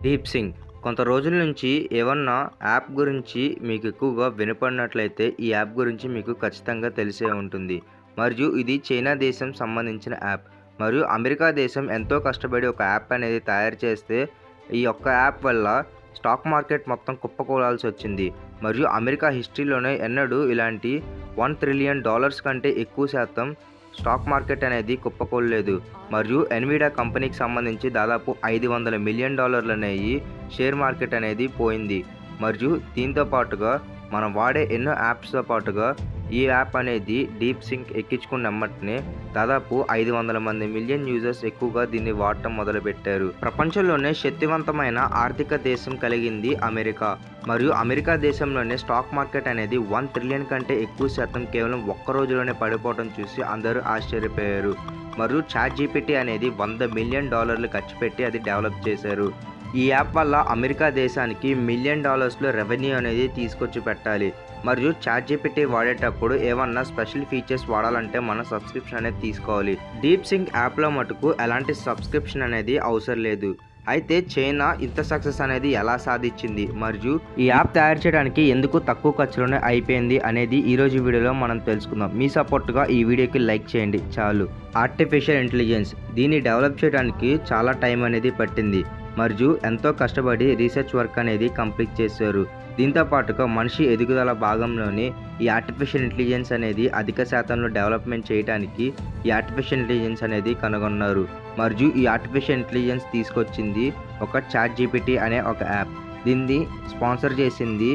Deep sync కొంత రోజుల నుంచి ఏమన్నా యాప్ గురించి మీకు ఎక్కువగా వినపడినట్లయితే ఈ యాప్ గురించి మీకు ఖచ్చితంగా తెలిసే ఉంటుంది. మరియు ఇది చైనా దేశం సంబంధించిన యాప్. మరియు అమెరికా దేశం ఎంతో కష్టపడి ఒక యాప్ అనేది తయారు చేస్తే ఈ ఒక్క యాప్ వల్ల స్టాక్ మార్కెట్ మొత్తం కుప్పకూలాల్సి వచ్చింది. మరియు అమెరికా హిస్టరీలోనే ఎన్నడూ ఇలాంటి $1 ట్రిలియన్ కంటే ఎక్కువ శాతం స్టాక్ మార్కెట్ అనేది కుప్పకూలలేదు. మరియు ఎన్విడియా కంపెనీకి సంబంధించి దాదాపు $500 మిలియన్ అనేవి షేర్ మార్కెట్ అనేది పోయింది. మరియు దీంతో పాటుగా మనం వాడే ఎన్నో యాప్స్తో పాటుగా ఈ యాప్ అనేది డీప్ సింక్ ఎక్కించుకున్న వెంటనే దాదాపు 500 మిలియన్ యూజర్స్ ఎక్కువగా దీన్ని వాడటం మొదలుపెట్టారు. ప్రపంచంలోనే శక్తివంతమైన ఆర్థిక దేశం కలిగింది అమెరికా. మరియు అమెరికా దేశంలోనే స్టాక్ మార్కెట్ అనేది $1 ట్రిలియన్ కంటే ఎక్కువ శాతం కేవలం ఒక్క రోజులోనే పడిపోవడం చూసి అందరూ ఆశ్చర్యపోయారు. మరియు ChatGPT అనేది $100 మిలియన్ ఖర్చు పెట్టి అది డెవలప్ చేశారు. ఈ యాప్ వల్ల అమెరికా దేశానికి $1 మిలియన్ రెవెన్యూ అనేది తీసుకొచ్చి పెట్టాలి. మరియు ChatGPT వాడేటప్పుడు ఏమన్నా స్పెషల్ ఫీచర్స్ వాడాలంటే మనం సబ్స్క్రిప్షన్ అనేది తీసుకోవాలి. డీప్ సింక్ యాప్లో మటుకు ఎలాంటి సబ్స్క్రిప్షన్ అనేది అవసరం లేదు. అయితే చైనా ఇంత సక్సెస్ అనేది ఎలా సాధించింది, మరియు ఈ యాప్ తయారు చేయడానికి ఎందుకు తక్కువ ఖర్చులోనే అయిపోయింది అనేది ఈరోజు వీడియోలో మనం తెలుసుకుందాం. మీ సపోర్ట్గా ఈ వీడియోకి లైక్ చేయండి చాలు. ఆర్టిఫిషియల్ ఇంటెలిజెన్స్ దీన్ని డెవలప్ చేయడానికి చాలా టైం అనేది పట్టింది. మరియు ఎంతో కష్టపడి రీసెర్చ్ వర్క్ అనేది కంప్లీట్ చేశారు. దీంతో పాటుగా మనిషి ఎదుగుదల భాగంలోని ఈ ఆర్టిఫిషియల్ ఇంటెలిజెన్స్ అనేది అధిక శాతంలో డెవలప్మెంట్ చేయడానికి ఈ ఆర్టిఫిషియల్ ఇంటెలిజెన్స్ అనేది కనుగొన్నారు. మరియు ఈ ఆర్టిఫిషియల్ ఇంటెలిజెన్స్ తీసుకొచ్చింది ఒక ChatGPT అనే ఒక యాప్. దీన్ని స్పాన్సర్ చేసింది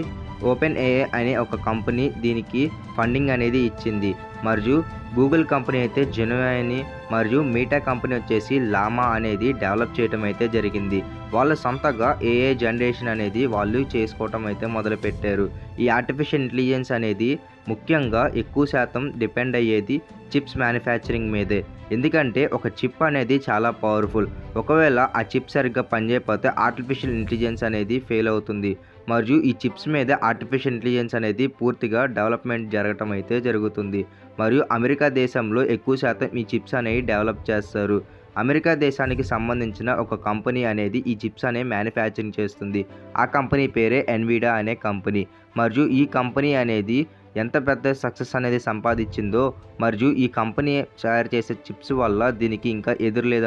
OpenAI అనే ఒక కంపెనీ దీనికి ఫండింగ్ అనేది ఇచ్చింది. మరియు గూగుల్ కంపెనీ అయితే జెమిని మరియు మీటా కంపెనీ వచ్చేసి లామా అనేది డెవలప్ చేయడం అయితే జరిగింది. వాళ్ళ సొంతగా AI జనరేషన్ అనేది వాళ్ళు చేసుకోవటం అయితే మొదలుపెట్టారు. ఈ ఆర్టిఫిషియల్ ఇంటెలిజెన్స్ అనేది ముఖ్యంగా ఎక్కువ శాతం డిపెండ్ అయ్యేది చిప్స్ మ్యానుఫ్యాక్చరింగ్ మీదే. ఎందుకంటే ఒక చిప్ అనేది చాలా పవర్ఫుల్. ఒకవేళ ఆ చిప్ సరిగ్గా పనిచేయకపోతే ఆర్టిఫిషియల్ ఇంటెలిజెన్స్ అనేది ఫెయిల్ అవుతుంది. మరియు ఈ చిప్స్ మీద ఆర్టిఫిషియల్ ఇంటెలిజెన్స్ అనేది పూర్తిగా డెవలప్మెంట్ జరగటం అయితే జరుగుతుంది. మరియు అమెరికా దేశంలో ఎక్కువ శాతం ఈ చిప్స్ అనేవి డెవలప్ చేస్తారు. అమెరికా దేశానికి సంబంధించిన ఒక కంపెనీ అనేది ఈ చిప్స్ అనే మ్యానుఫ్యాక్చరింగ్ చేస్తుంది. ఆ కంపెనీ పేరే ఎన్విడియా అనే కంపెనీ. మరియు ఈ కంపెనీ అనేది ఎంత పెద్ద సక్సెస్ అనేది సంపాదించిందో, మరియు ఈ కంపెనీ తయారు చేసే చిప్స్ వల్ల దీనికి ఇంకా ఎదురులేదు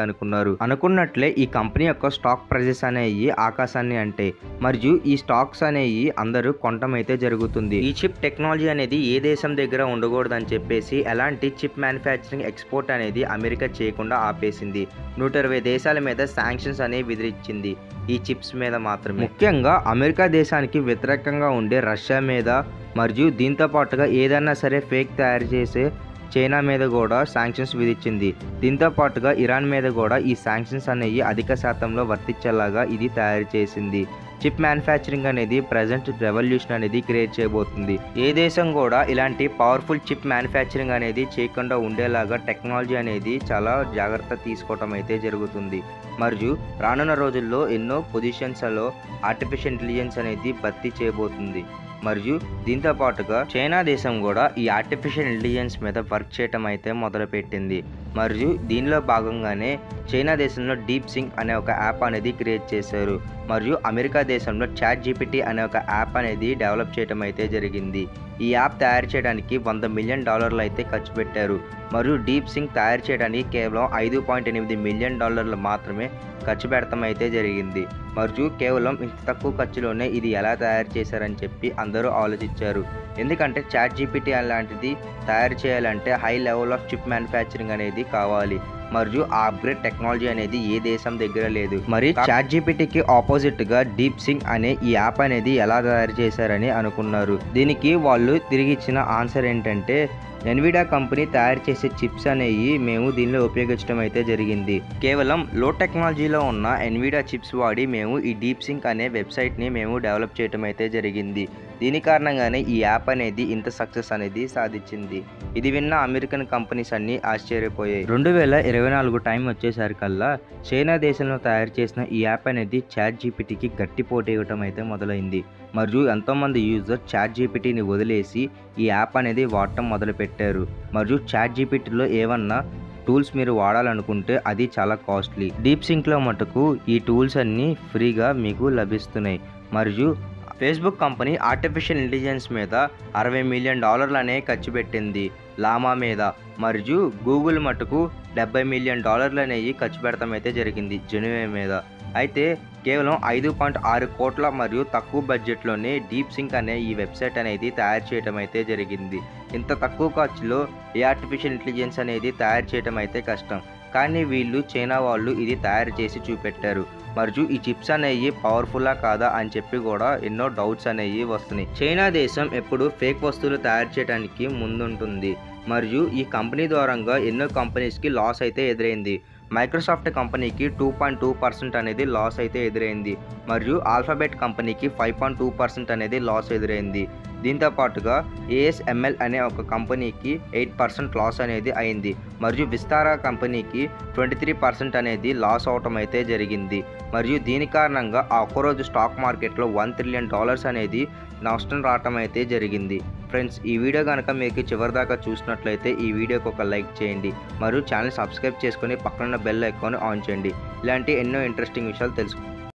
అనుకున్నట్లే ఈ కంపెనీ యొక్క స్టాక్ ప్రైజెస్ అనేవి ఆకాశాన్ని అంటే. మరియు ఈ స్టాక్స్ అనేవి అందరూ కొనటం అయితే జరుగుతుంది. ఈ చిప్ టెక్నాలజీ అనేది ఏ దేశం దగ్గర ఉండకూడదని చెప్పేసి ఎలాంటి చిప్ మ్యానుఫ్యాక్చరింగ్ ఎక్స్పోర్ట్ అనేది అమెరికా చేయకుండా ఆపేసింది. 120 దేశాల మీద శాంక్షన్స్ అనేవి విధించింది ఈ చిప్స్ మీద మాత్రమే. ముఖ్యంగా అమెరికా దేశానికి వ్యతిరేకంగా ఉండే రష్యా మీద, మరియు దీంతో పాటుగా ఏదైనా సరే ఫేక్ తయారు చేసే చైనా మీద కూడా శాంక్షన్స్ విధించింది. దీంతో పాటుగా ఇరాన్ మీద కూడా ఈ శాంక్షన్స్ అనేవి అధిక శాతంలో వర్తించేలాగా ఇది తయారు చేసింది. చిప్ మ్యానుఫ్యాక్చరింగ్ అనేది ప్రజెంట్ రెవల్యూషన్ అనేది క్రియేట్ చేయబోతుంది. ఏ దేశం కూడా ఇలాంటి పవర్ఫుల్ చిప్ మ్యానుఫ్యాక్చరింగ్ అనేది చేయకుండా ఉండేలాగా టెక్నాలజీ అనేది చాలా జాగ్రత్త తీసుకోవటం అయితే జరుగుతుంది. మరియు రానున్న రోజుల్లో ఎన్నో పొజిషన్స్లో ఆర్టిఫిషియల్ ఇంటెలిజెన్స్ అనేది భర్తీ చేయబోతుంది. మరియు దీంతో పాటుగా చైనా దేశం కూడా ఈ ఆర్టిఫిషియల్ ఇంటెలిజెన్స్ మీద వర్క్ చేయటం అయితే మొదలుపెట్టింది. మరియు దీనిలో భాగంగానే చైనా దేశంలో డీప్ సింక్ అనే ఒక యాప్ అనేది క్రియేట్ చేశారు. మరియు అమెరికా దేశంలో ChatGPT అనే ఒక యాప్ అనేది డెవలప్ చేయడం అయితే జరిగింది. ఈ యాప్ తయారు చేయడానికి $100 మిలియన్ అయితే ఖర్చు పెట్టారు. మరియు డీప్ సింక్ తయారు చేయడానికి కేవలం $5.8 మిలియన్ మాత్రమే ఖర్చు పెడతాం అయితే జరిగింది. మరియు కేవలం ఇంత తక్కువ ఖర్చులోనే ఇది ఎలా తయారు చేశారని చెప్పి అందరూ ఆలోచించారు. ఎందుకంటే ChatGPT అలాంటిది తయారు చేయాలంటే high level of chip manufacturing అనేది కావాలి. మరియు ఆ అప్గ్రేడ్ టెక్నాలజీ అనేది ఏ దేశం దగ్గర లేదు. మరి ChatGPTకి ఆపోజిట్గా డీప్ సింక్ అనే ఈ యాప్ అనేది ఎలా తయారు చేశారని అనుకున్నారు. దీనికి వాళ్ళు తిరిగి ఇచ్చిన ఆన్సర్ ఏంటంటే, ఎన్విడియా కంపెనీ తయారు చేసే చిప్స్ అనేవి మేము దీనిలో ఉపయోగించడం అయితే జరిగింది. కేవలం లో టెక్నాలజీలో ఉన్న ఎన్విడియా చిప్స్ వాడి మేము ఈ డీప్ సింక్ అనే వెబ్సైట్ని మేము డెవలప్ చేయడం అయితే జరిగింది. దీని కారణంగానే ఈ యాప్ అనేది ఇంత సక్సెస్ అనేది సాధించింది. ఇది విన్న అమెరికన్ కంపెనీస్ అన్ని ఆశ్చర్యపోయాయి. 2024 టైం వచ్చేసరికల్లా చైనా దేశంలో తయారు చేసిన ఈ యాప్ అనేది ChatGPTకి గట్టి పోటీ ఇవ్వటం అయితే మొదలైంది. మరియు ఎంతోమంది యూజర్ ChatGPTని వదిలేసి ఈ యాప్ అనేది వాడటం మొదలుపెట్టారు. మరియు ChatGPTలో ఏమన్నా టూల్స్ మీరు వాడాలనుకుంటే అది చాలా కాస్ట్లీ. డీప్ సింక్లో మటుకు ఈ టూల్స్ అన్నీ ఫ్రీగా మీకు లభిస్తున్నాయి. మరియు ఫేస్బుక్ కంపెనీ ఆర్టిఫిషియల్ ఇంటెలిజెన్స్ మీద $60 మిలియన్ ఖర్చు పెట్టింది లామా మీద. మరియు గూగుల్ మటుకు $70 మిలియన్ ఖర్చు పెడతాం అయితే జరిగింది జెమినీ మీద. అయితే కేవలం 5.6 కోట్ల మరియు తక్కువ బడ్జెట్లోనే డీప్ సింక్ అనే ఈ వెబ్సైట్ అనేది తయారు చేయడం అయితే జరిగింది. ఇంత తక్కువ ఖర్చులో ఈ ఆర్టిఫిషియల్ ఇంటెలిజెన్స్ అనేది తయారు చేయడం అయితే కష్టం. కానీ వీళ్ళు చైనా వాళ్ళు ఇది తయారు చేసి చూపెట్టారు. మరియు ఈ చిప్స్ అనేవి పవర్ఫుల్లా కాదా అని చెప్పి కూడా ఎన్నో డౌట్స్ అనేవి వస్తున్నాయి. చైనా దేశం ఎప్పుడు ఫేక్ వస్తువులు తయారు చేయడానికి ముందుంటుంది. మరియు ఈ కంపెనీ ద్వారంగా ఎన్నో కంపెనీస్కి లాస్ అయితే ఎదురైంది. మైక్రోసాఫ్ట్ కంపెనీకి 2.2% అనేది లాస్ అయితే ఎదురైంది. మరియు ఆల్ఫాబెట్ కంపెనీకి 5.2% అనేది లాస్ ఎదురైంది. దీంతో పాటుగా ASML అనే ఒక కంపెనీకి 8% లాస్ అనేది అయింది. మరియు విస్తారా కంపెనీకి 23% అనేది లాస్ అవటం అయితే జరిగింది. మరియు దీని కారణంగా ఆ ఒక్కరోజు స్టాక్ మార్కెట్లో $1 ట్రిలియన్ అనేది నష్టం రావటం అయితే జరిగింది. ఫ్రెండ్స్, ఈ వీడియో కనుక మీకు చివరిదాకా చూసినట్లయితే ఈ వీడియోకి ఒక లైక్ చేయండి. మరియు ఛానల్ సబ్స్క్రైబ్ చేసుకొని పక్కన బెల్ ఐకాన్ ఆన్ చేయండి. ఇలాంటి ఎన్నో ఇంట్రెస్టింగ్ విషయాలు తెలుసుకోండి.